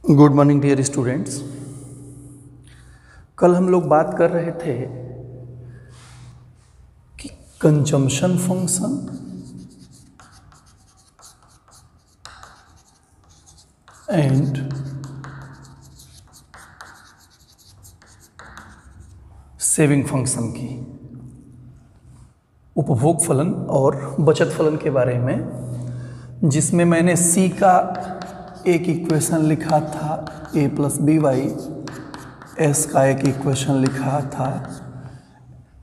Good morning dear students. कल हम लोग बात कर रहे थे कि consumption function and saving function की, उपभोग फलन और बचत फलन के बारे में, जिसमें मैंने सी का एक इक्वेशन लिखा था a plus B Y, S का एक इक्वेशन लिखा था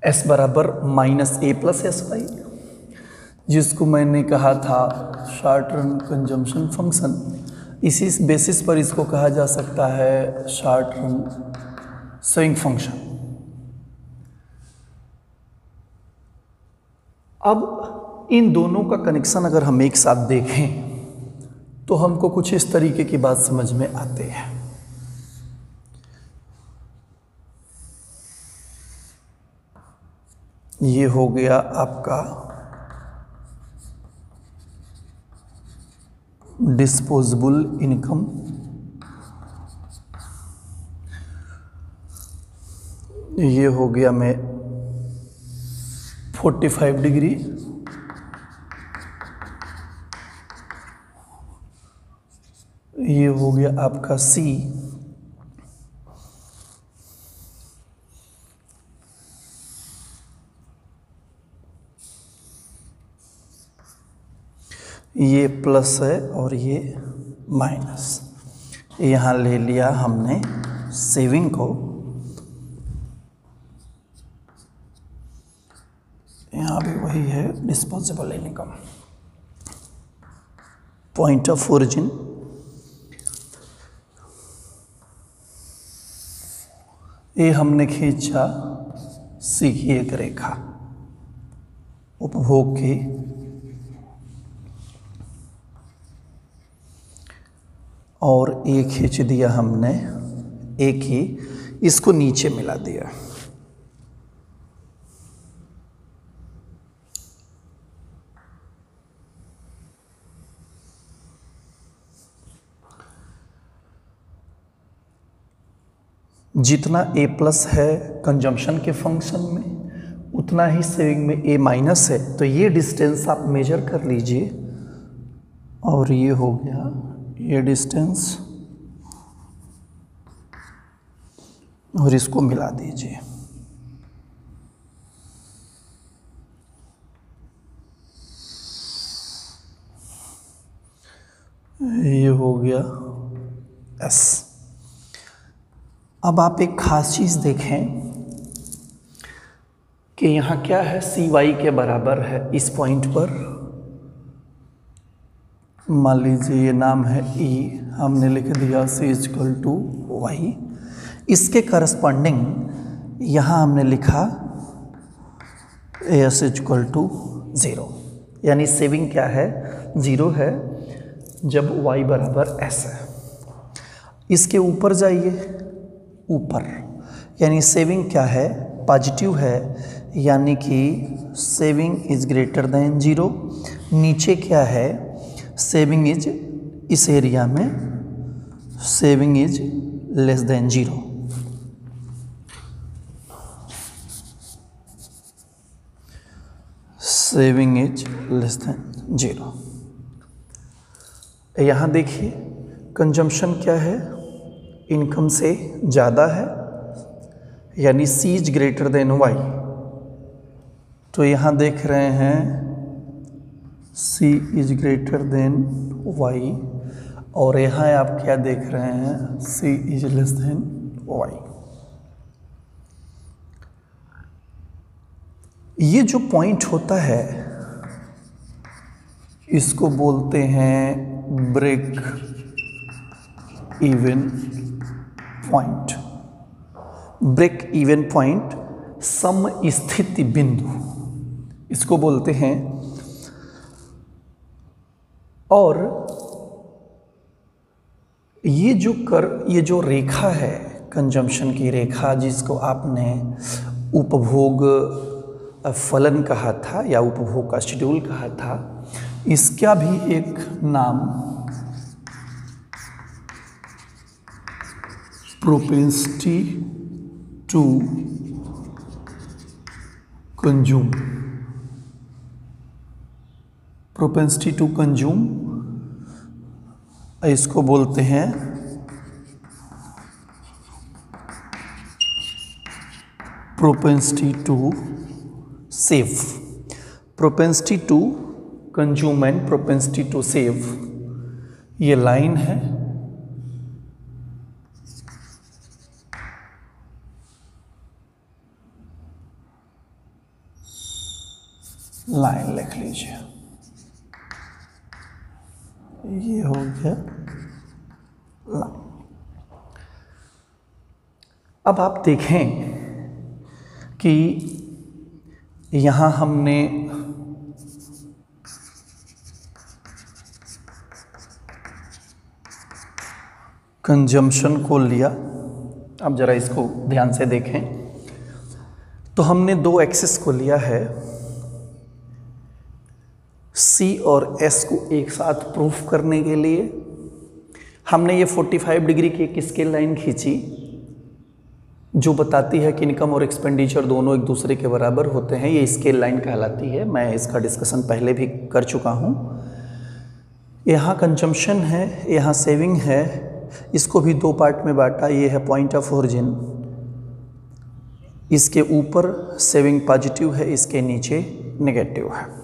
s बराबर minus A plus S Y, जिसको मैंने कहा था शॉर्ट रन कंजम्पशन फंक्शन। इसी बेसिस पर इसको कहा जा सकता है शॉर्ट रन सेविंग फंक्शन। अब इन दोनों का कनेक्शन अगर हम एक साथ देखें तो हमको कुछ इस तरीके की बात समझ में आती है। ये हो गया आपका डिस्पोजेबल इनकम, ये हो गया मैं 45 डिग्री, ये हो गया आपका सी, ये प्लस है और ये माइनस। यहाँ ले लिया हमने सेविंग को, यहाँ भी वही है disposable income. Point of origin ये हमने खींचा सी की एक रेखा उपभोग की, और ए खींच दिया हमने ए की, इसको नीचे मिला दिया। जितना ए प्लस है कंजम्पशन के फंक्शन में, उतना ही सेविंग में ए माइनस है। तो ये डिस्टेंस आप मेजर कर लीजिए, और ये हो गया ये डिस्टेंस, और इसको मिला दीजिए। ये हो गया एस। अब आप एक खास चीज़ देखें कि यहाँ क्या है, सी वाई के बराबर है। इस पॉइंट पर मान लीजिए ये नाम है ई, हमने लिख दिया सी इक्वल टू वाई। इसके करस्पॉन्डिंग यहाँ हमने लिखा एस इक्वल टू 0, यानी सेविंग क्या है, 0 है जब वाई बराबर एस है। इसके ऊपर जाइए, ऊपर, यानी सेविंग क्या है, पॉजिटिव है, यानी कि सेविंग इज ग्रेटर देन 0। नीचे क्या है, सेविंग इज, इस एरिया में saving is less than 0। Saving is less than 0। यहाँ देखिए कंजम्पशन क्या है, इनकम से ज़्यादा है, यानी C is greater than Y. तो यहाँ देख रहे हैं C is greater than Y, और यहाँ आप क्या देख रहे हैं, C is less than Y. ये जो पॉइंट होता है इसको बोलते हैं break even point. Break even point, सम स्थिति बिंदु इसको बोलते हैं। और ये जो रेखा है कंजम्पशन की रेखा, जिसको आपने उपभोग फलन कहा था या उपभोग का शेड्यूल कहा था, इसका भी एक नाम propensity to consume, propensity to consume इसको बोलते हैं propensity to save, propensity to consume and propensity to save, ये लाइन है। लाइन लिख लीजिए, ये हो गया लाइन। अब आप देखें कि यहाँ हमने कंजम्पशन को लिया। अब जरा इसको ध्यान से देखें तो हमने दो एक्सिस को लिया है, C और S को एक साथ प्रूफ करने के लिए हमने ये 45 डिग्री की एक स्केल लाइन खींची जो बताती है कि इनकम और एक्सपेंडिचर दोनों एक दूसरे के बराबर होते हैं। ये स्केल लाइन कहलाती है, मैं इसका डिस्कशन पहले भी कर चुका हूँ। यहाँ कंजम्पशन है, यहाँ सेविंग है, इसको भी दो पार्ट में बांटा। ये है पॉइंट ऑफ ओरिजिन, इसके ऊपर सेविंग पॉजिटिव है, इसके नीचे नेगेटिव है।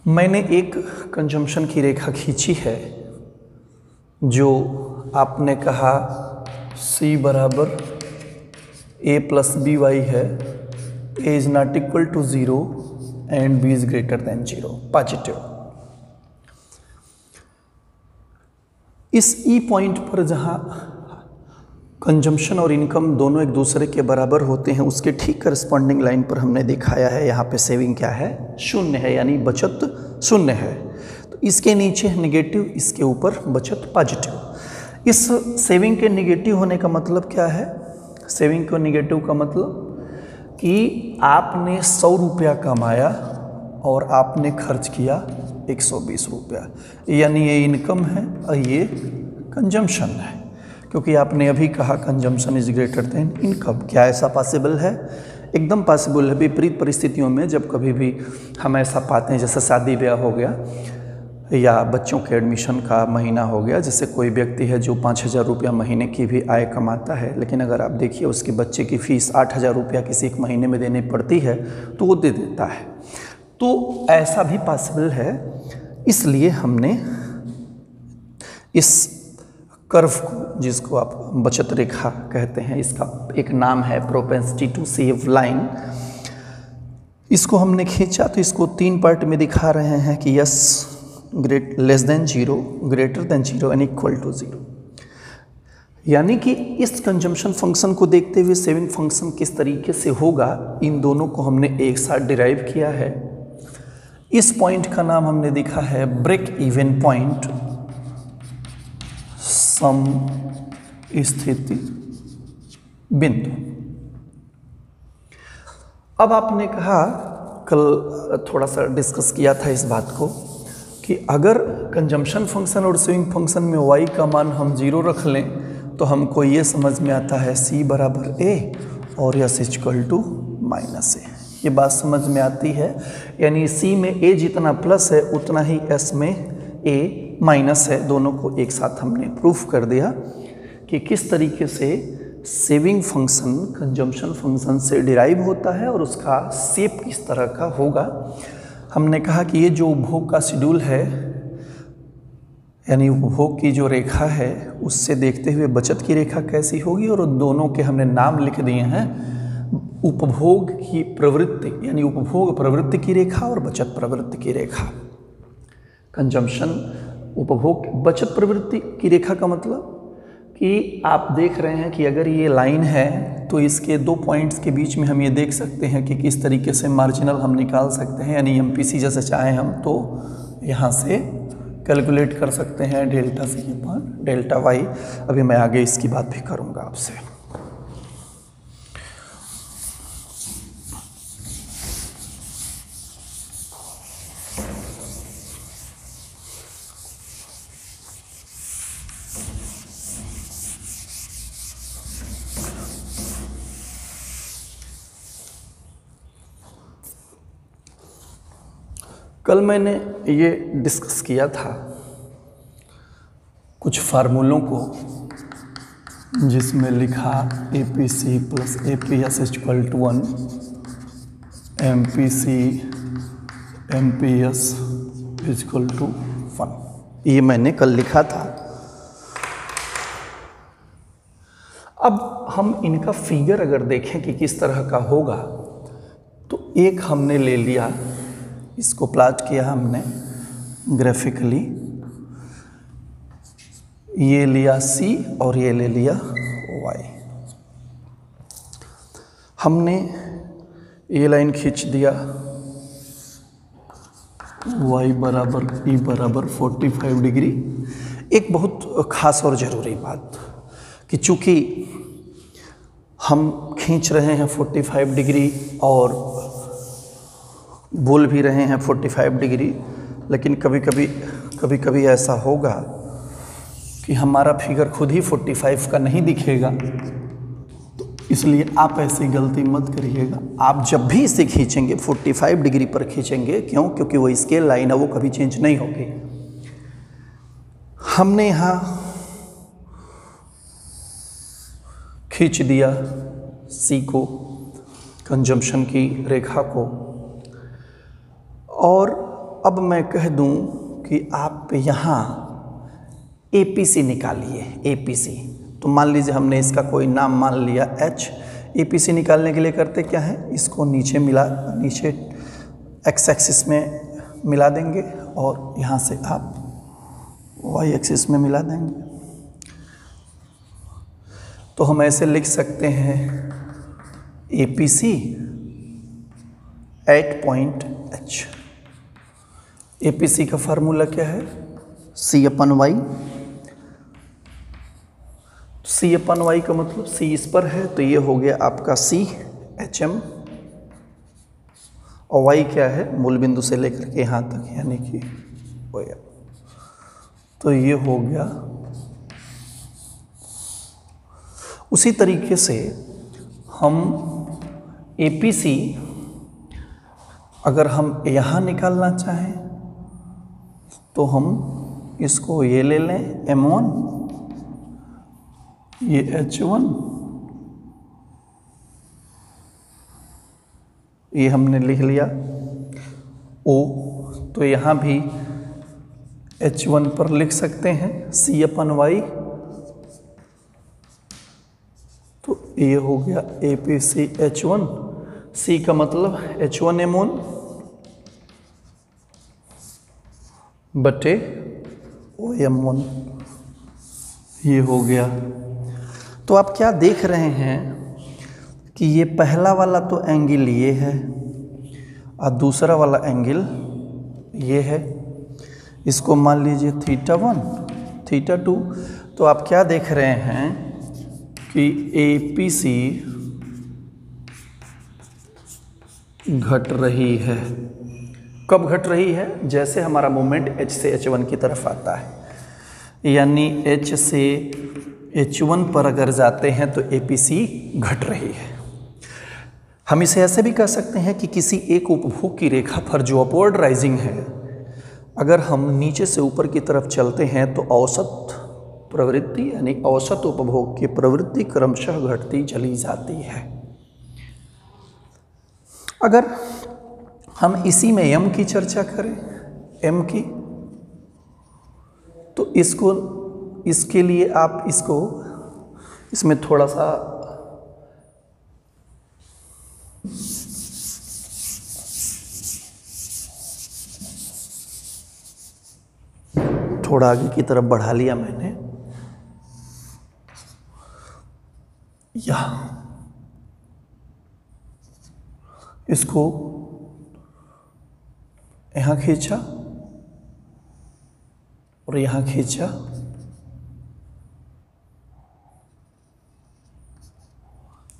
मैंने एक कंजम्पशन की रेखा खींची है जो आपने कहा C बराबर A प्लस बी वाई है, A is not equal to 0 and B is greater than 0, positive. इस E पॉइंट पर जहाँ कंजम्पशन और इनकम दोनों एक दूसरे के बराबर होते हैं, उसके ठीक करस्पॉन्डिंग लाइन पर हमने दिखाया है यहाँ पे सेविंग क्या है, शून्य है, यानी बचत शून्य है। तो इसके नीचे नेगेटिव, इसके ऊपर बचत पॉजिटिव। इस सेविंग के नेगेटिव होने का मतलब क्या है? सेविंग को नेगेटिव का मतलब कि आपने 100 रुपया कमाया और आपने खर्च किया 120 रुपया, यानी ये इनकम है और ये कंजम्पशन है, क्योंकि आपने अभी कहा consumption is greater then income. क्या ऐसा पॉसिबल है? एकदम पॉसिबल है। विपरीत परिस्थितियों में जब कभी भी हम ऐसा पाते हैं, जैसे शादी ब्याह हो गया या बच्चों के एडमिशन का महीना हो गया, जैसे कोई व्यक्ति है जो 5000 रुपया महीने की भी आय कमाता है, लेकिन अगर आप देखिए उसके बच्चे की फ़ीस 8000 रुपया किसी एक महीने में देनी पड़ती है तो वो दे देता है। तो ऐसा भी पॉसिबल है, इसलिए हमने इस कर्व को, जिसको आप बचत रेखा कहते हैं, इसका एक नाम है प्रोपेंसिटी टू सेव लाइन, इसको हमने खींचा। तो इसको 3 पार्ट में दिखा रहे हैं कि yes less than 0, greater than 0 and equal to 0। यानी कि इस कंजम्पशन फंक्शन को देखते हुए सेविंग फंक्शन किस तरीके से होगा, इन दोनों को हमने एक साथ डिराइव किया है। इस पॉइंट का नाम हमने दिखा है ब्रेक इवन पॉइंट, सम स्थिति बिंदु। अब आपने कहा, कल थोड़ा सा डिस्कस किया था इस बात को, कि अगर कंजम्पशन फंक्शन और सेविंग फंक्शन में y का मान हम 0 रख लें तो हमको ये समझ में आता है C बराबर A और S equal to minus A। ये बात समझ में आती है, यानी C में A जितना प्लस है उतना ही S में A माइनस है। दोनों को एक साथ हमने प्रूफ कर दिया कि किस तरीके से सेविंग फंक्शन कंजम्पशन फंक्शन से डिराइव होता है और उसका शेप किस तरह का होगा। हमने कहा कि ये जो उपभोग का शेड्यूल है, यानी उपभोग की जो रेखा है, उससे देखते हुए बचत की रेखा कैसी होगी, और दोनों के हमने नाम लिख दिए हैं, उपभोग की प्रवृत्ति यानी उपभोग प्रवृत्ति की रेखा और बचत प्रवृत्ति की रेखा। कंजम्पशन उपभोग बचत प्रवृत्ति की रेखा का मतलब कि आप देख रहे हैं कि अगर ये लाइन है तो इसके 2 पॉइंट्स के बीच में हम ये देख सकते हैं कि किस तरीके से मार्जिनल हम निकाल सकते हैं, यानी MPC जैसे चाहें हम तो यहाँ से कैलकुलेट कर सकते हैं डेल्टा C पर डेल्टा Y। अभी मैं आगे इसकी बात भी करूँगा आपसे। कल मैंने ये डिस्कस किया था कुछ फार्मूलों को, जिसमें लिखा APC plus APS equal to 1, MPC MPS equal to 1। ये मैंने कल लिखा था। अब हम इनका फिगर अगर देखें कि किस तरह का होगा, तो एक हमने ले लिया, इसको प्लॉट किया हमने ग्राफिकली, ये लिया C और ये ले लिया Y। हमने ये लाइन खींच दिया, Y बराबर P बराबर 45 डिग्री। एक बहुत खास और ज़रूरी बात कि चूँकि हम खींच रहे हैं 45 डिग्री और बोल भी रहे हैं 45 डिग्री, लेकिन कभी कभी ऐसा होगा कि हमारा फिगर खुद ही 45 का नहीं दिखेगा। तो इसलिए आप ऐसी गलती मत करिएगा। आप जब भी इसे खींचेंगे 45 डिग्री पर खींचेंगे। क्यों? क्योंकि वो स्केल लाइन है, वो कभी चेंज नहीं होगी। हमने यहाँ खींच दिया C को, कंजम्पशन की रेखा को, और अब मैं कह दूं कि आप यहाँ APC निकालिए। APC तो मान लीजिए हमने इसका कोई नाम मान लिया H। APC निकालने के लिए करते क्या है, इसको नीचे X एक्सिस में मिला देंगे और यहाँ से आप Y एक्सिस में मिला देंगे। तो हम ऐसे लिख सकते हैं APC at point H। APC का फार्मूला क्या है, C/Y। C/Y का मतलब C इस पर है, तो ये हो गया आपका C HM, और Y क्या है, मूल बिंदु से लेकर के यहाँ तक, यानी कि OM। तो ये हो गया। उसी तरीके से हम APC अगर हम यहाँ निकालना चाहें तो हम इसको ये ले लें M1, ये H1, ये हमने लिख लिया O। तो यहाँ भी H1 पर लिख सकते हैं C/Y। तो ये हो गया APC H1। C का मतलब H1M1 बटे OM1, ये हो गया। तो आप क्या देख रहे हैं कि ये पहला वाला तो एंगल ये है और दूसरा वाला एंगल ये है। इसको मान लीजिए θ1 θ2। तो आप क्या देख रहे हैं कि APC घट रही है। कब घट रही है? जैसे हमारा मूवमेंट H से H1 की तरफ आता है, यानी H से H1 पर अगर जाते हैं तो APC घट रही है। हम इसे ऐसे भी कह सकते हैं कि किसी एक उपभोग की रेखा पर जो अपवर्ड राइजिंग है, अगर हम नीचे से ऊपर की तरफ चलते हैं तो औसत प्रवृत्ति यानी औसत उपभोग की प्रवृत्ति क्रमशः घटती चली जाती है। अगर हम इसी में M की चर्चा करें, M की, तो इसके लिए आप इसमें थोड़ा सा थोड़ा आगे की तरफ बढ़ा लिया मैंने। इसको यहाँ खींचा और यहाँ खींचा,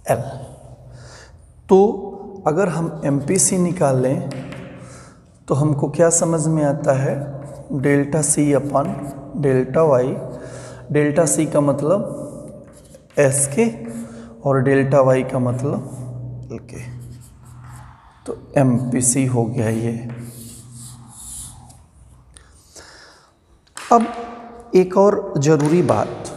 L। तो अगर हम MPC निकालें तो हमको क्या समझ में आता है, डेल्टा C/∆Y। डेल्टा C का मतलब SK और डेल्टा Y का मतलब LK। तो MPC हो गया ये। अब एक और ज़रूरी बात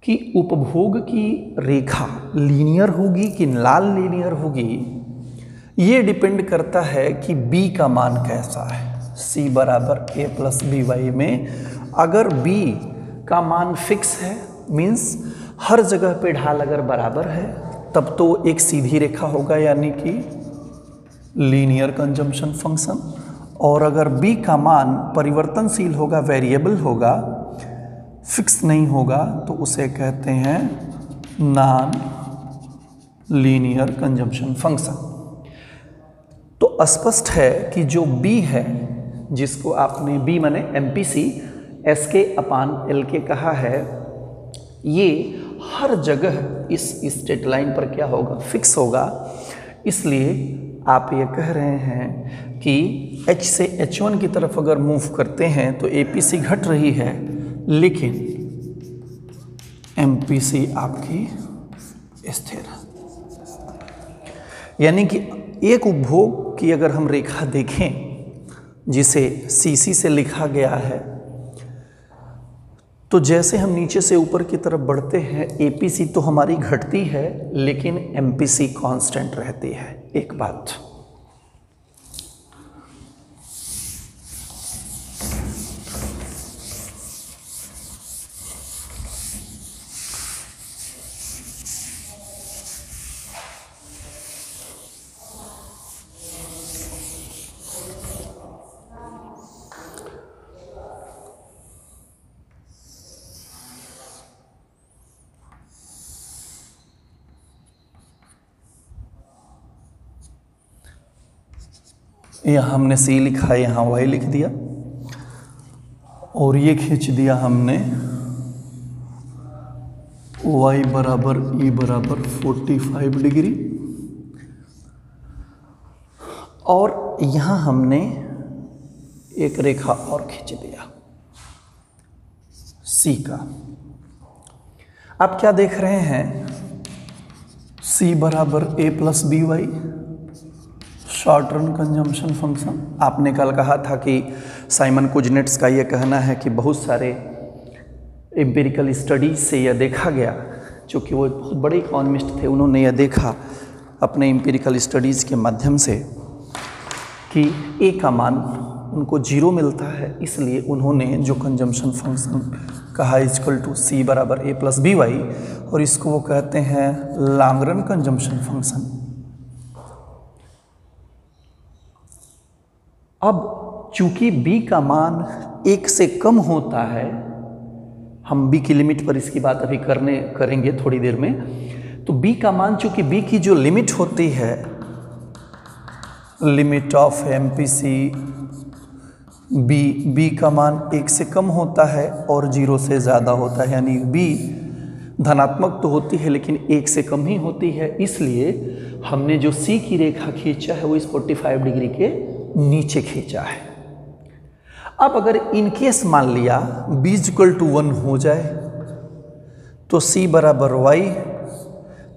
कि उपभोग की रेखा लीनियर होगी कि नॉन लीनियर होगी, ये डिपेंड करता है कि b का मान कैसा है। c बराबर a प्लस बी वाई में अगर b का मान फिक्स है, मीन्स हर जगह पे ढाल अगर बराबर है, तब तो एक सीधी रेखा होगा, यानी कि लीनियर कंजम्पशन फंक्शन। और अगर b का मान परिवर्तनशील होगा, वेरिएबल होगा, फिक्स नहीं होगा, तो उसे कहते हैं नॉन लीनियर कंजम्पशन फंक्शन। तो स्पष्ट है कि जो b है, जिसको आपने b माने MPC SK अपान LK कहा है, ये हर जगह इस स्ट्रेट लाइन पर क्या होगा, फिक्स होगा। इसलिए आप ये कह रहे हैं कि H से H1 की तरफ अगर मूव करते हैं तो APC घट रही है, लेकिन MPC आपकी स्थिर है। यानी कि एक उपभोग की अगर हम रेखा देखें जिसे CC से लिखा गया है, तो जैसे हम नीचे से ऊपर की तरफ बढ़ते हैं APC तो हमारी घटती है, लेकिन MPC कांस्टेंट रहती है। एक बात यहाँ हमने C लिखा है, यहाँ Y लिख दिया, और ये खींच दिया हमने Y बराबर E बराबर 45 डिग्री, और यहाँ हमने एक रेखा और खींच दिया C का। आप क्या देख रहे हैं, C बराबर A plus B y, short run consumption function. आपने कल कहा था कि साइमन कुजनेट्स का यह कहना है कि बहुत सारे एम्पिरिकल स्टडीज से यह देखा गया, चूँकि वो बहुत बड़े इकोनॉमिस्ट थे, उन्होंने यह देखा अपने एम्पिरिकल स्टडीज़ के माध्यम से कि ए का मान उनको 0 मिलता है, इसलिए उन्होंने जो कंजम्पशन फंक्शन कहा इक्वल टू C बराबर A प्लस बी वाई, और इसको वो कहते हैं लॉन्ग रन कंजम्पशन फंक्शन। अब चूंकि b का मान 1 से कम होता है, हम b की लिमिट पर इसकी बात अभी करेंगे थोड़ी देर में, तो b का मान चूंकि b की जो लिमिट होती है, लिमिट ऑफ MPC b का मान 1 से कम होता है और 0 से ज़्यादा होता है, यानी b धनात्मक तो होती है लेकिन 1 से कम ही होती है। इसलिए हमने जो C की रेखा खींचा है वो इस 45 डिग्री के नीचे खींचा है। अब अगर इनकेस मान लिया b = 1 हो जाए तो C बराबर y,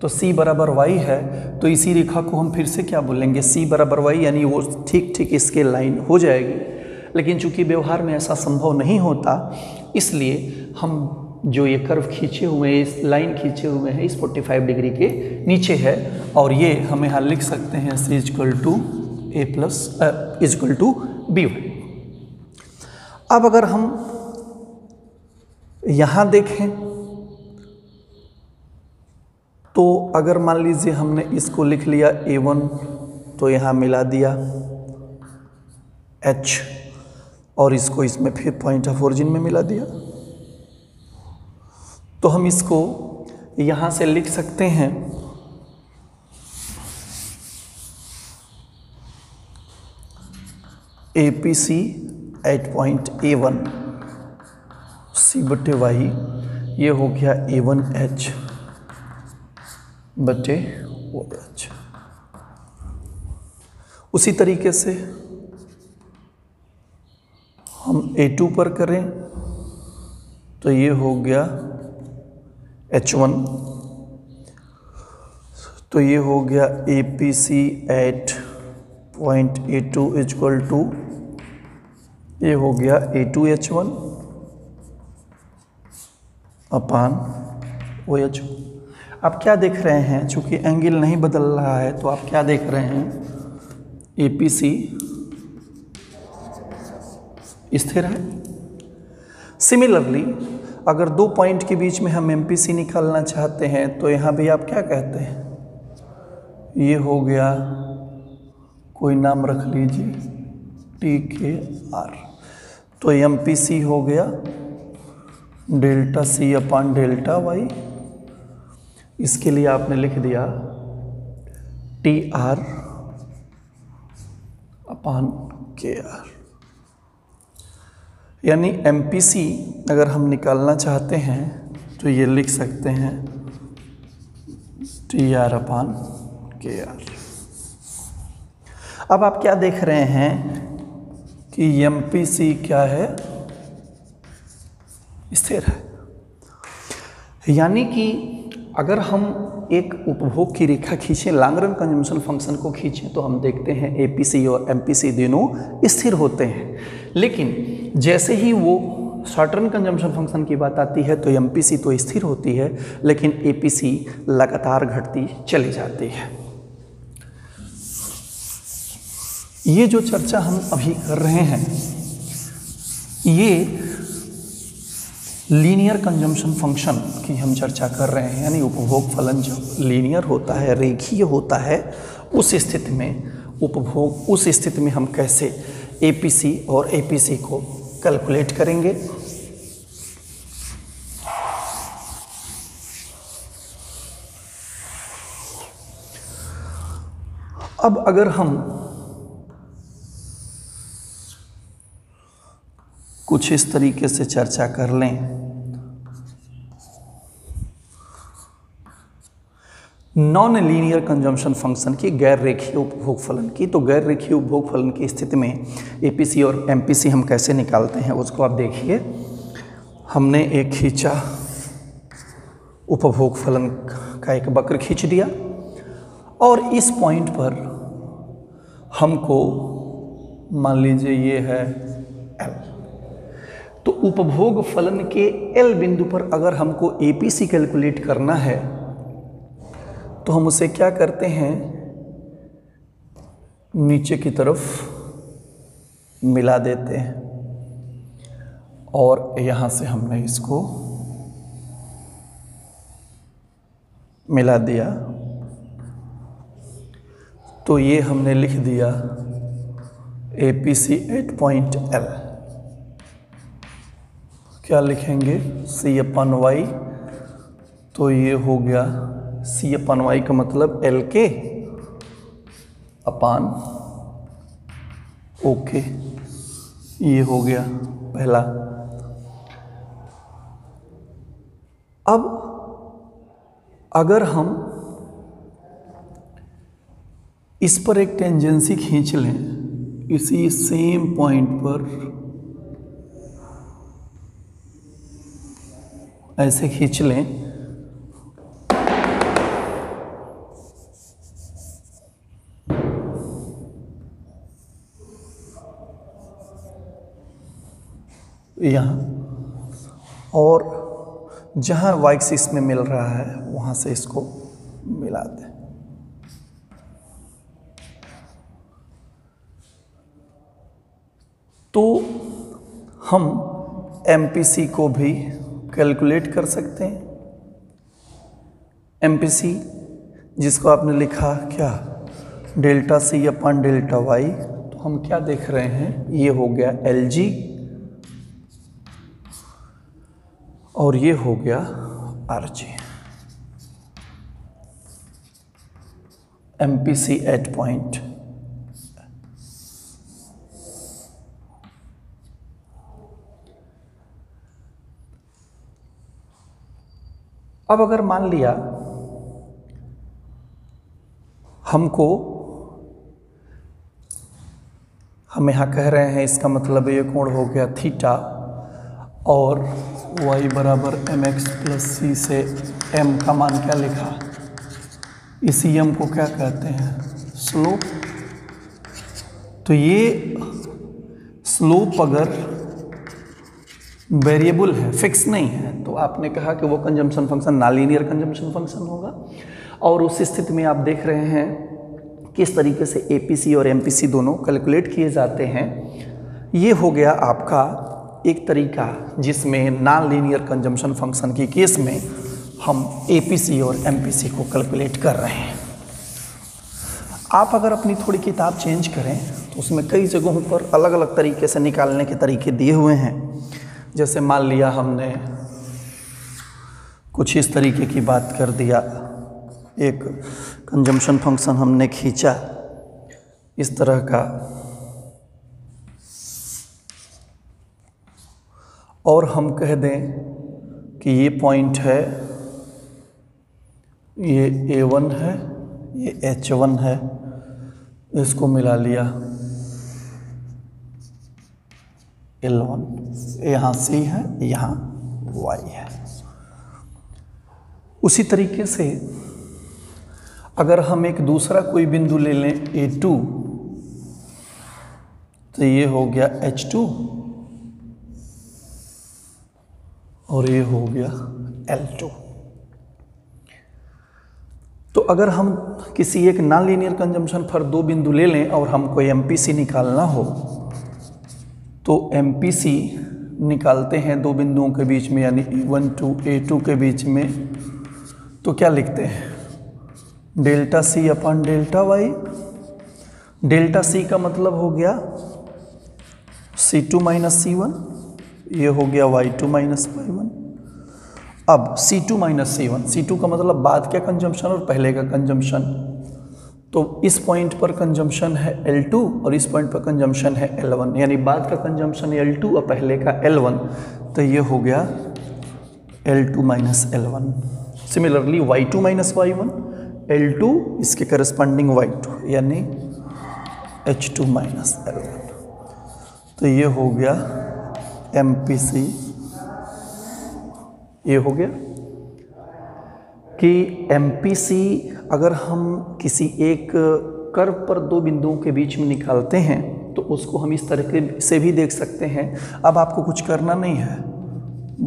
तो C बराबर y है, तो इसी रेखा को हम फिर से क्या बोलेंगे, C बराबर y, यानी वो ठीक इसके लाइन हो जाएगी। लेकिन चूंकि व्यवहार में ऐसा संभव नहीं होता, इसलिए हम जो ये कर्व खींचे हुए हैं, इस लाइन खींचे हुए हैं, इस 45 डिग्री के नीचे है, और ये हम यहाँ लिख सकते हैं C = A प्लस B। अब अगर हम यहाँ देखें तो अगर मान लीजिए हमने इसको लिख लिया A1, तो यहाँ मिला दिया H, और इसको इसमें फिर पॉइंट ऑफ ओरिजिन में मिला दिया, तो हम इसको यहाँ से लिख सकते हैं APC at point A1 C/Y, ये हो गया A1H बटे OH। उसी तरीके से हम A2 पर करें तो ये हो गया H1, तो ये हो गया APC एट पॉइंट A2 = ये हो गया A2H1 अपान OH। आप क्या देख रहे हैं, चूंकि एंगल नहीं बदल रहा है तो आप क्या देख रहे हैं, APC स्थिर है। सिमिलरली अगर दो पॉइंट के बीच में हम MPC निकालना चाहते हैं तो यहाँ भी आप क्या कहते हैं, ये हो गया, कोई नाम रख लीजिए TKR, तो MPC हो गया डेल्टा C अपान डेल्टा Y। इसके लिए आपने लिख दिया TR अपान KR, यानी MPC अगर हम निकालना चाहते हैं तो ये लिख सकते हैं TR अपान KR। अब आप क्या देख रहे हैं कि MPC क्या है, स्थिर है। यानी कि अगर हम एक उपभोग की रेखा खींचें, लैग्रेंज कंजम्पशन फंक्शन को खींचें, तो हम देखते हैं APC और MPC दोनों स्थिर होते हैं। लेकिन जैसे ही वो शॉर्ट रन कंजम्पशन फंक्शन की बात आती है तो MPC तो स्थिर होती है लेकिन APC लगातार घटती चली जाती है। ये जो चर्चा हम अभी कर रहे हैं ये लीनियर कंजम्पशन फंक्शन की हम चर्चा कर रहे हैं, यानी उपभोग फलन जब लीनियर होता है, रेखीय होता है, उस स्थिति में उपभोग, उस स्थिति में हम कैसे APC और APC को कैलकुलेट करेंगे। अब अगर हम कुछ इस तरीके से चर्चा कर लें, नॉन लीनियर कंजम्पशन फंक्शन की, गैर रेखीय उपभोग फलन की, तो गैर रेखीय उपभोग फलन की स्थिति में APC और MPC हम कैसे निकालते हैं उसको आप देखिए। हमने एक खींचा उपभोग फलन का एक वक्र खींच दिया और इस पॉइंट पर हमको मान लीजिए ये है L, तो उपभोग फलन के L बिंदु पर अगर हमको APC कैलकुलेट करना है तो हम उसे क्या करते हैं, नीचे की तरफ मिला देते हैं और यहाँ से हमने इसको मिला दिया, तो ये हमने लिख दिया APC एट पॉइंट L। क्या लिखेंगे, C अपन Y, तो ये हो गया C अपन Y का मतलब LK अपान OK, ये हो गया पहला। अब अगर हम इस पर एक टेंजेंसी खींच लें, इसी सेम पॉइंट पर ऐसे खींच लें, यहाँ, और जहाँ y एक्सिस में मिल रहा है वहाँ से इसको मिला दें। तो हम MPC को भी कैलकुलेट कर सकते हैं। MPC जिसको आपने लिखा क्या, डेल्टा C अपन डेल्टा Y, तो हम क्या देख रहे हैं, ये हो गया LG और ये हो गया RG। MPC eight point. अब अगर मान लिया हमको, हम यहाँ कह रहे हैं इसका मतलब ये कोण हो गया थीटा और y बराबर mx प्लस c से m का मान क्या लिखा, इसी m को क्या कहते हैं, स्लोप। तो ये स्लोप अगर वेरिएबल है, फिक्स नहीं है, तो आपने कहा कि वो consumption function non-linear consumption function होगा। और उस स्थिति में आप देख रहे हैं किस तरीके से एपीसी और एमपीसी दोनों कैलकुलेट किए जाते हैं। ये हो गया आपका एक तरीका जिसमें नॉन-लीनियर कंजम्पशन फंक्शन की केस में हम एपीसी और एमपीसी को कैलकुलेट कर रहे हैं। आप अगर अपनी थोड़ी किताब चेंज करें तो उसमें कई जगहों पर अलग अलग तरीके से निकालने के तरीके दिए हुए हैं। जैसे मान लिया हमने कुछ इस तरीके की बात कर दिया, एक कंजम्पशन फंक्शन हमने खींचा इस तरह का, और हम कह दें कि ये पॉइंट है, ये A1 है, ये H1 है, इसको मिला लिया L1, यहाँ C है, यहाँ Y है। उसी तरीके से अगर हम एक दूसरा कोई बिंदु ले लें A2, तो ये हो गया H2 और ये हो गया L2। तो अगर हम किसी एक नॉन लीनियर कंजम्पशन पर दो बिंदु ले लें और हमको एमपीसी निकालना हो, तो एमपीसी निकालते हैं दो बिंदुओं के बीच में, यानी A1 to A2 के बीच में, तो क्या लिखते हैं? Delta C upon delta y. Delta C का मतलब हो गया C2 माइनस C1, ये हो गया Y2 माइनस Y1। अब C2 माइनस C1, C2 का मतलब बाद का कंजम्पशन और पहले का कंजम्पशन, तो इस पॉइंट पर कंजम्पशन है L2 और इस पॉइंट पर कंजम्पशन है L1, यानी बाद का कंजम्पशन L2 और पहले का L1, तो ये हो गया L2 minus L1। Similarly Y2 minus Y1, L2 इसके करस्पॉन्डिंग Y2, यानी H2 माइनस L1, तो ये हो गया MPC। ये हो गया कि MPC अगर हम किसी एक कर्व पर दो बिंदुओं के बीच में निकालते हैं तो उसको हम इस तरीके से भी देख सकते हैं। अब आपको कुछ करना नहीं है,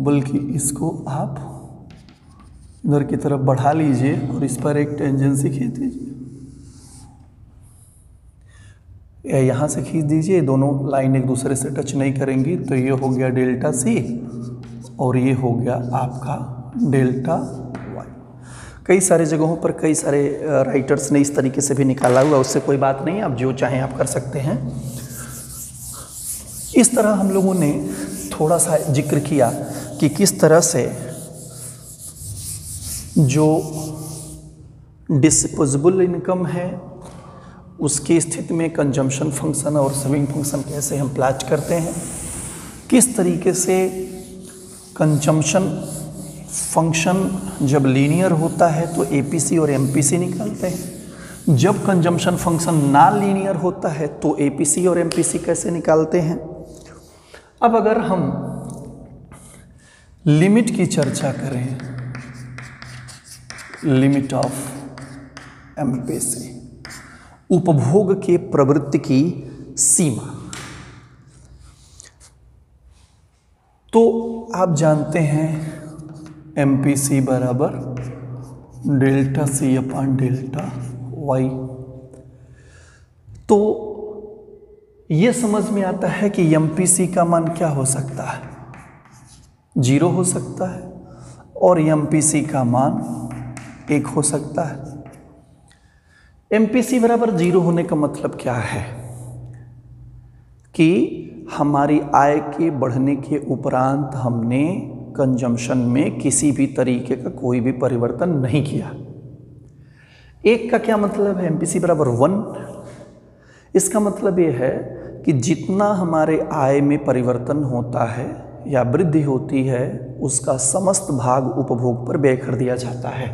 बल्कि इसको आप इधर की तरफ बढ़ा लीजिए और इस पर एक टेंजेंसी खींच दीजिए, या यहाँ से खींच दीजिए, दोनों लाइन एक दूसरे से टच नहीं करेंगी, तो ये हो गया डेल्टा C और ये हो गया आपका डेल्टा वाई। कई सारे जगहों पर कई सारे राइटर्स ने इस तरीके से भी निकाला हुआ, उससे कोई बात नहीं, आप जो चाहें आप कर सकते हैं। इस तरह हम लोगों ने थोड़ा सा जिक्र किया कि किस तरह से जो डिस्पोजेबल इनकम है उसकी स्थिति में कंजम्पशन फंक्शन और सेविंग फंक्शन कैसे हम प्लाट करते हैं, किस तरीके से कंजम्पशन फंक्शन जब लीनियर होता है तो एपीसी और एमपीसी निकालते हैं, जब कंजम्पशन फंक्शन नॉन लीनियर होता है तो एपीसी और एमपीसी कैसे निकालते हैं। अब अगर हम लिमिट की चर्चा करें, लिमिट ऑफ एमपीसी, उपभोग के प्रवृत्ति की सीमा, तो आप जानते हैं MPC बराबर delta C upon delta y. तो ये समझ में आता है कि MPC का मान क्या हो सकता है, 0 हो सकता है, और MPC का मान 1 हो सकता है। MPC बराबर 0 होने का मतलब क्या है कि हमारी आय के बढ़ने के उपरांत हमने कंजम्पशन में किसी भी तरीके का कोई भी परिवर्तन नहीं किया। 1 का क्या मतलब है? MPC बराबर 1। इसका मतलब ये है कि जितना हमारे आय में परिवर्तन होता है या वृद्धि होती है उसका समस्त भाग उपभोग पर व्यय कर दिया जाता है।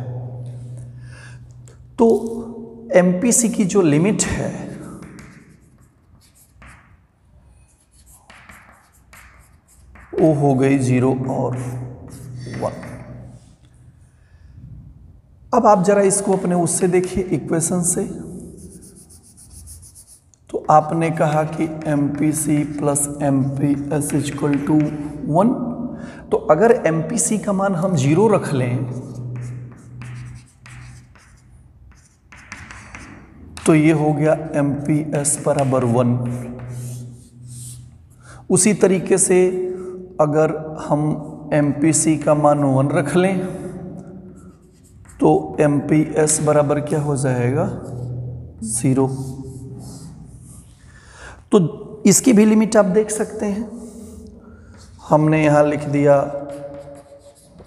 तो MPC की जो लिमिट है वो हो गई 0 और 1। अब आप जरा इसको अपने उससे देखिए, इक्वेशन से, तो आपने कहा कि MPC plus MPS equal to 1। तो अगर MPC का मान हम 0 रख लें तो ये हो गया MPS बराबर 1। उसी तरीके से अगर हम MPC का मान 1 रख लें तो MPS बराबर क्या हो जाएगा 0। तो इसकी भी लिमिट आप देख सकते हैं। हमने यहाँ लिख दिया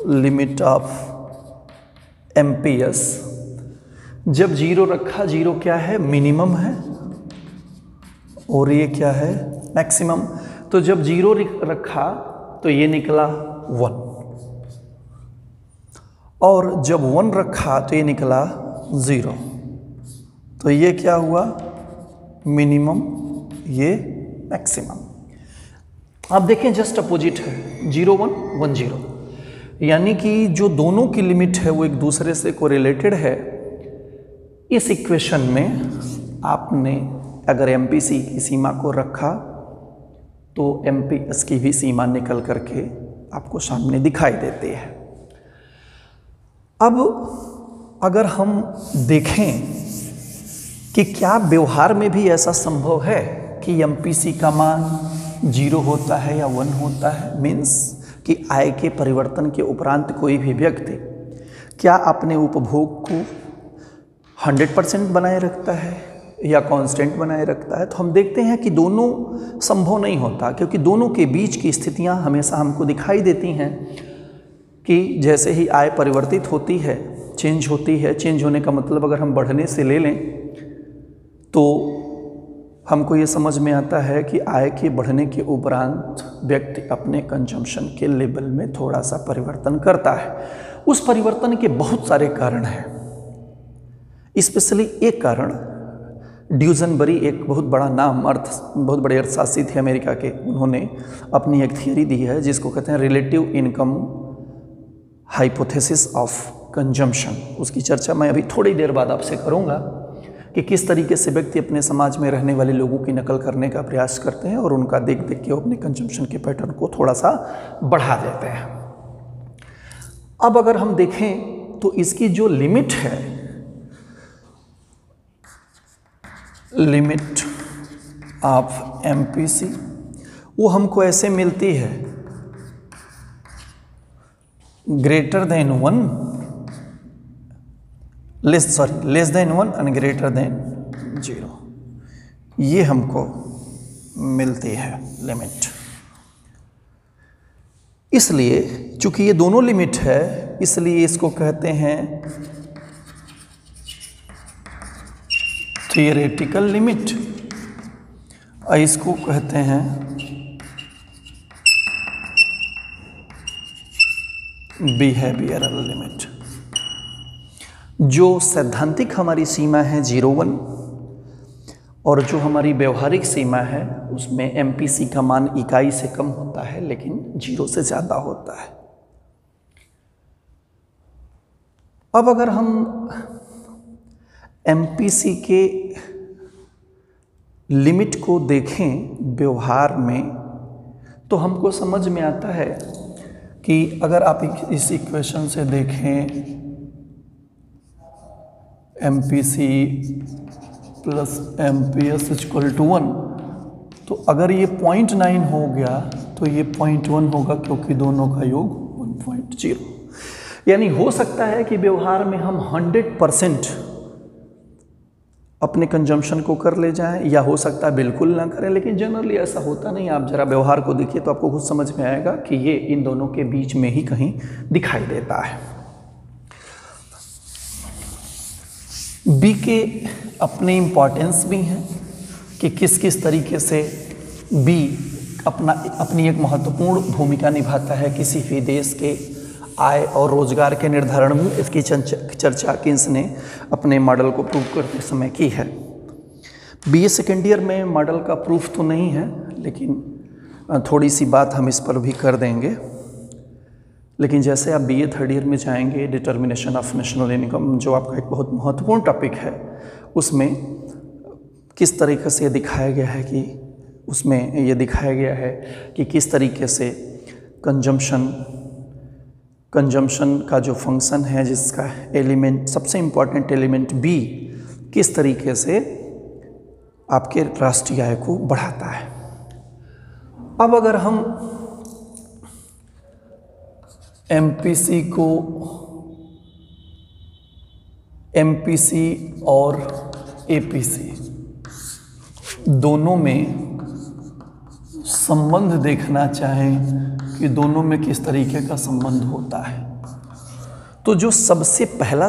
लिमिट ऑफ MPS। जब 0 रखा, 0 क्या है मिनिमम है और ये क्या है मैक्सिमम। तो जब 0 रखा तो ये निकला 1 और जब 1 रखा तो ये निकला 0। तो ये क्या हुआ मिनिमम, ये मैक्सिमम। आप देखें जस्ट अपोजिट है 0 1 1 0, यानी कि जो दोनों की लिमिट है वो एक दूसरे से कोरिलेटेड है। इस इक्वेशन में आपने अगर MPC की सीमा को रखा तो MPS की भी सीमा निकल करके आपको सामने दिखाई देती है। अब अगर हम देखें कि क्या व्यवहार में भी ऐसा संभव है कि MPC का मान 0 होता है या 1 होता है, मीन्स कि आय के परिवर्तन के उपरांत कोई भी व्यक्ति क्या अपने उपभोग को 100% बनाए रखता है या कांस्टेंट बनाए रखता है। तो हम देखते हैं कि दोनों संभव नहीं होता, क्योंकि दोनों के बीच की स्थितियां हमेशा हमको दिखाई देती हैं कि जैसे ही आय परिवर्तित होती है, चेंज होती है। चेंज होने का मतलब अगर हम बढ़ने से ले लें तो हमको ये समझ में आता है कि आय के बढ़ने के उपरांत व्यक्ति अपने कंजम्पशन के लेवल में थोड़ा सा परिवर्तन करता है। उस परिवर्तन के बहुत सारे कारण हैं। स्पेशली एक कारण ड्यूजनबरी, एक बहुत बड़ा नाम, बहुत बड़े अर्थशास्त्री थे अमेरिका के, उन्होंने अपनी एक थियरी दी है जिसको कहते हैं relative income hypothesis of consumption. उसकी चर्चा मैं अभी थोड़ी देर बाद आपसे करूंगा कि किस तरीके से व्यक्ति अपने समाज में रहने वाले लोगों की नकल करने का प्रयास करते हैं और उनका देख देख के वो अपने कंजम्पशन के पैटर्न को थोड़ा सा बढ़ा देते हैं। अब अगर हम देखें तो इसकी जो लिमिट है, लिमिट ऑफ MPC, वो हमको ऐसे मिलती है greater than 1, less than 1 and greater than 0, ये हमको मिलती है लिमिट। इसलिए चूंकि ये दोनों लिमिट है, इसलिए इसको कहते हैं थियोरेटिकल लिमिट और इसको कहते हैं बिहेवियरल लिमिट। जो सैद्धांतिक हमारी सीमा है 0 1 और जो हमारी व्यवहारिक सीमा है उसमें MPC का मान इकाई से कम होता है लेकिन 0 से ज़्यादा होता है। अब अगर हम MPC के लिमिट को देखें व्यवहार में तो हमको समझ में आता है कि अगर आप इस इक्वेशन से देखें MPC plus MPS equal to 1, तो अगर ये 0.9 हो गया तो ये 0.1 होगा, क्योंकि दोनों का योग 1.0। यानी हो सकता है कि व्यवहार में हम 100% अपने कंजम्पशन को कर ले जाएं, या हो सकता है बिल्कुल ना करें, लेकिन जनरली ऐसा होता नहीं। आप जरा व्यवहार को देखिए तो आपको खुद समझ में आएगा कि ये इन दोनों के बीच में ही कहीं दिखाई देता है। बी के अपने इम्पॉर्टेंस भी हैं कि किस किस तरीके से बी अपनी एक महत्वपूर्ण भूमिका निभाता है किसी भी देश के आय और रोजगार के निर्धारण में। इसकी चर्चा किन्स ने अपने मॉडल को प्रूव करते समय की है। BA सेकेंड ईयर में मॉडल का प्रूफ तो नहीं है, लेकिन थोड़ी सी बात हम इस पर भी कर देंगे। लेकिन जैसे आप BA थर्ड ईयर में जाएंगे, डिटर्मिनेशन ऑफ नेशनल इनकम जो आपका एक बहुत महत्वपूर्ण टॉपिक है, उसमें किस तरीके से दिखाया गया है कि उसमें ये दिखाया गया है कि किस तरीके से कंजम्पशन का जो फंक्शन है, जिसका एलिमेंट सबसे इम्पॉर्टेंट एलिमेंट बी, किस तरीके से आपके राष्ट्रीय आय को बढ़ाता है। अब अगर हम एमपीसी और एपीसी दोनों में संबंध देखना चाहें कि दोनों में किस तरीके का संबंध होता है, तो जो सबसे पहला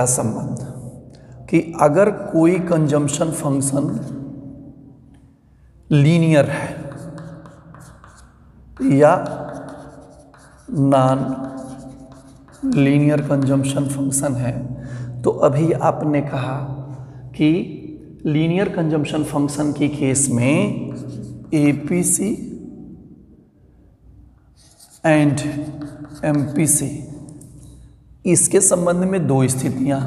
संबंध कि अगर कोई कंजम्पशन फंक्शन लीनियर है या नॉन लीनियर कंजम्पशन फंक्शन है, तो अभी आपने कहा कि लीनियर कंजम्पशन फंक्शन के केस में एपीसी एंड एमपीसी, इसके संबंध में दो स्थितियां।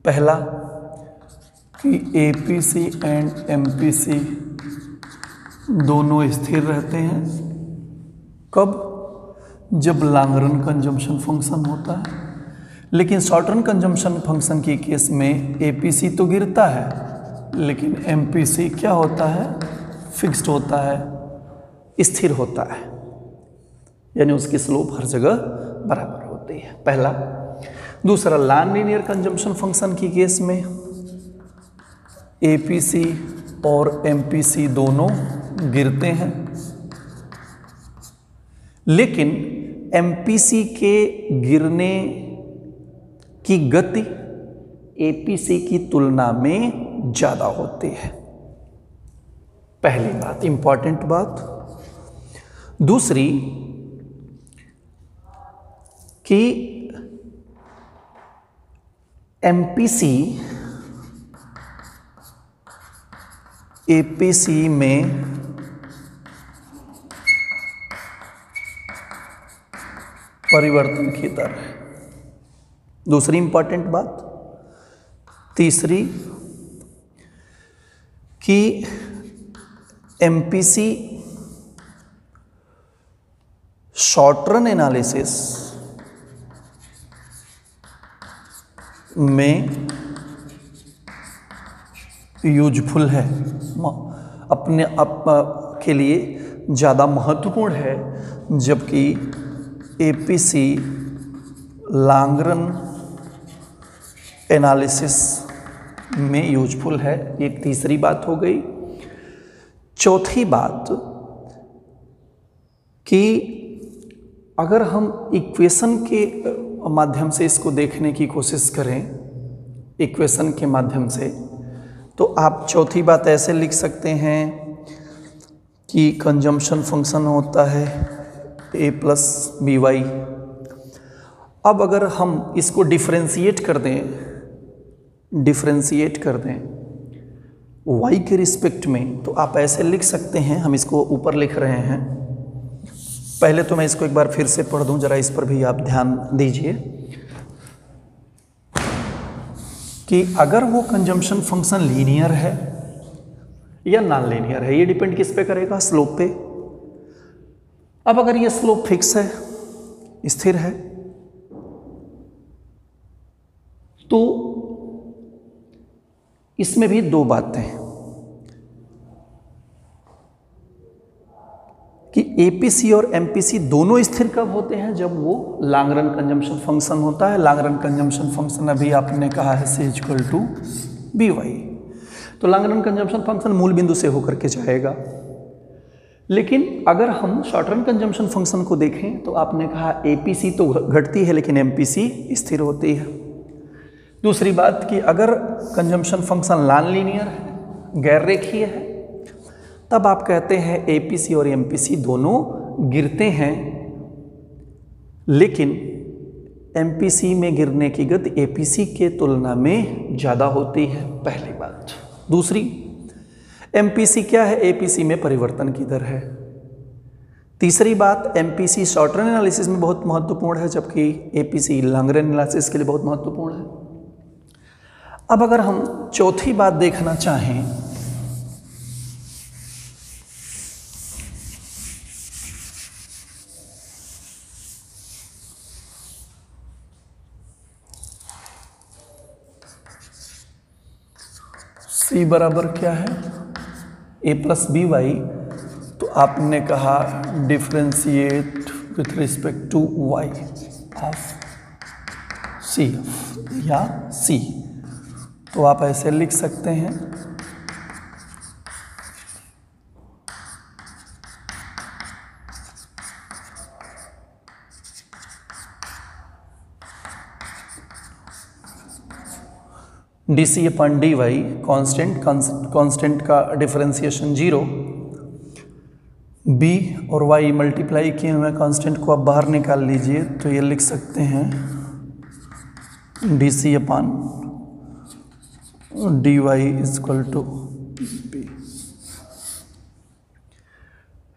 पहला कि एपीसी एंड एमपीसी दोनों स्थिर रहते हैं। कब? जब लॉन्ग रन कंजम्पशन फंक्शन होता है। लेकिन शॉर्ट रन कंजम्पशन फंक्शन के केस में एपीसी तो गिरता है, लेकिन एमपीसी क्या होता है? फिक्स्ड होता है, स्थिर होता है, यानी उसकी स्लोप हर जगह बराबर होती है। पहला। दूसरा, नॉन लीनियर कंजम्पशन फंक्शन के केस में एपीसी और एमपीसी दोनों गिरते हैं, लेकिन एमपीसी के गिरने की गति एपीसी की तुलना में ज़्यादा होती है। पहली बात, इंपॉर्टेंट बात। दूसरी कि एमपीसी एपीसी में परिवर्तन की दर है। दूसरी इंपॉर्टेंट बात। तीसरी कि एमपीसी शॉर्ट रन एनालिसिस में यूजफुल है, अपने आप के लिए ज़्यादा महत्वपूर्ण है, जबकि एपीसी लॉन्ग रन एनालिसिस में यूजफुल है। एक तीसरी बात हो गई। चौथी बात कि अगर हम इक्वेशन के माध्यम से इसको देखने की कोशिश करें, इक्वेशन के माध्यम से, तो आप चौथी बात ऐसे लिख सकते हैं कि कंजम्पशन फंक्शन होता है a प्लस बी वाई। अब अगर हम इसको डिफरेंशिएट कर दें y के रिस्पेक्ट में, तो आप ऐसे लिख सकते हैं। हम इसको ऊपर लिख रहे हैं। पहले तो मैं इसको एक बार फिर से पढ़ दूं, जरा इस पर भी आप ध्यान दीजिए कि अगर वो कंजम्पशन फंक्शन लीनियर है या नॉन लीनियर है, ये डिपेंड किस पे करेगा? स्लोप पे। अब अगर ये स्लोप फिक्स है, स्थिर है, तो इसमें भी दो बातें हैं कि एपीसी और एमपीसी दोनों स्थिर कब होते हैं? जब वो लॉन्ग रन कंजम्पशन फंक्शन होता है। लॉन्ग रन कंजम्पशन फंक्शन अभी आपने कहा है c equal to b y, तो लॉन्ग रन कंजम्पशन फंक्शन मूल बिंदु से होकर के जाएगा। लेकिन अगर हम शॉर्ट रन कंजम्पशन फंक्शन को देखें, तो आपने कहा एपीसी तो घटती है, लेकिन एमपीसी स्थिर होती है। दूसरी बात कि अगर कंजम्पशन फंक्शन नॉन लीनियर है, गैर रेखीय है, तब आप कहते हैं एपीसी और एमपीसी दोनों गिरते हैं, लेकिन एमपीसी में गिरने की गति एपीसी के तुलना में ज़्यादा होती है। पहली बात। दूसरी, एमपीसी क्या है? एपीसी में परिवर्तन की दर है। तीसरी बात, एमपीसी शॉर्ट रन एनालिसिस में बहुत महत्वपूर्ण है, जबकि एपीसी लॉन्ग रन एनालिसिस के लिए बहुत महत्वपूर्ण है। अब अगर हम चौथी बात देखना चाहें, C बराबर क्या है, a प्लस बी वाई, तो आपने कहा differentiate with respect to y of C या C, तो आप ऐसे लिख सकते हैं d upon d y constant का डिफरेंशिएशन 0, b और y मल्टीप्लाई किए हुए कांस्टेंट को आप बाहर निकाल लीजिए, तो ये लिख सकते हैं d c upon d y equal to b.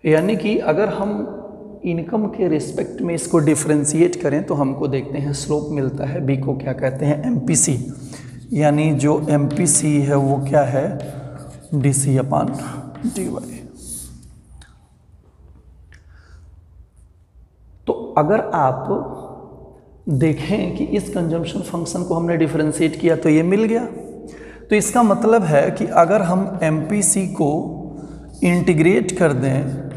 यानी कि अगर हम इनकम के रिस्पेक्ट में इसको डिफरेंशिएट करें तो हमको देखते हैं स्लोप मिलता है, b को क्या कहते हैं, MPC, यानी जो MPC है वो क्या है, DC अपन DY। तो अगर आप देखें कि इस कंजम्पशन फंक्शन को हमने डिफरेंशिएट किया तो ये मिल गया, तो इसका मतलब है कि अगर हम MPC को इंटीग्रेट कर दें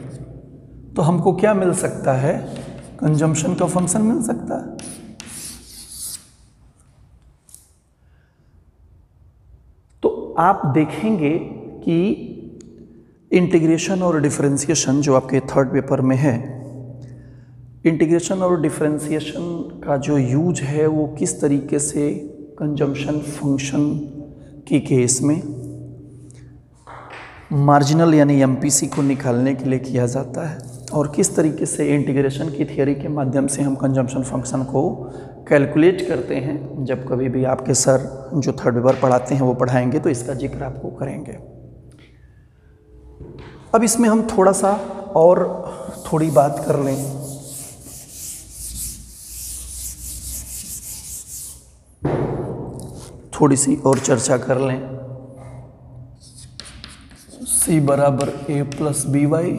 तो हमको क्या मिल सकता है, कंजम्पशन का फंक्शन मिल सकता है। तो आप देखेंगे कि इंटीग्रेशन और डिफरेंशिएशन जो आपके थर्ड पेपर में है, इंटीग्रेशन और डिफरेंशिएशन का जो यूज है वो किस तरीके से कंजम्पशन फंक्शन के केस में मार्जिनल यानी MPC को निकालने के लिए किया जाता है, और किस तरीके से इंटीग्रेशन की थियोरी के माध्यम से हम कंजम्पशन फंक्शन को कैलकुलेट करते हैं। जब कभी भी आपके सर जो थर्ड पेपर पढ़ाते हैं वो पढ़ाएंगे तो इसका जिक्र आपको करेंगे। अब इसमें हम थोड़ा सा और थोड़ी बात कर लें। थोड़ी सी और चर्चा कर लें। C बराबर a प्लस बी वाई,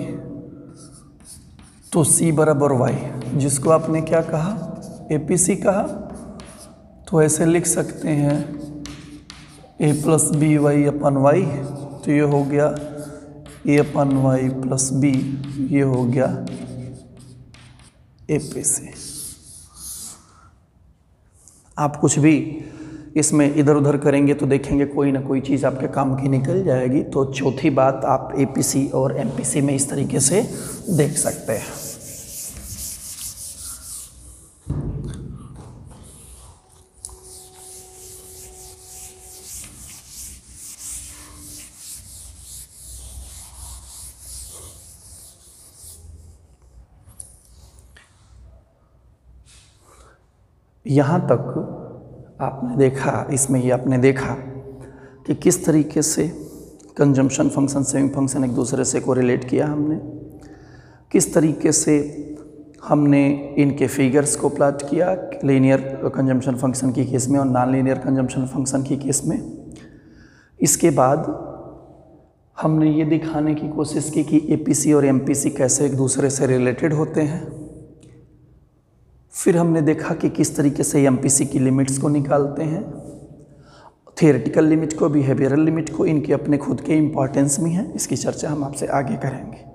तो C बराबर y, जिसको आपने क्या कहा, APC कहा, तो ऐसे लिख सकते हैं a plus B y upon y, तो ये हो गया a upon y plus b, ये हो गया APC। आप कुछ भी इसमें इधर उधर करेंगे तो देखेंगे कोई ना कोई चीज़ आपके काम की निकल जाएगी। तो चौथी बात आप APC और MPC में इस तरीके से देख सकते हैं। यहाँ तक आपने देखा, इसमें ये आपने देखा कि किस तरीके से कंजम्पशन फंक्शन सेविंग फंक्शन एक दूसरे से कोरिलेट किया हमने, किस तरीके से हमने इनके फिगर्स को प्लॉट किया लीनियर कंजम्पशन फंक्शन की केस में और नॉन लीनियर कंजम्पशन फंक्शन की केस में। इसके बाद हमने ये दिखाने की कोशिश की कि APC और MPC कैसे एक दूसरे से रिलेटेड होते हैं। फिर हमने देखा कि किस तरीके से MPC की लिमिट्स को निकालते हैं, थियोरेटिकल लिमिट को, बिहेवियरल लिमिट को, इनके अपने खुद के इम्पॉर्टेंस भी हैं। इसकी चर्चा हम आपसे आगे करेंगे।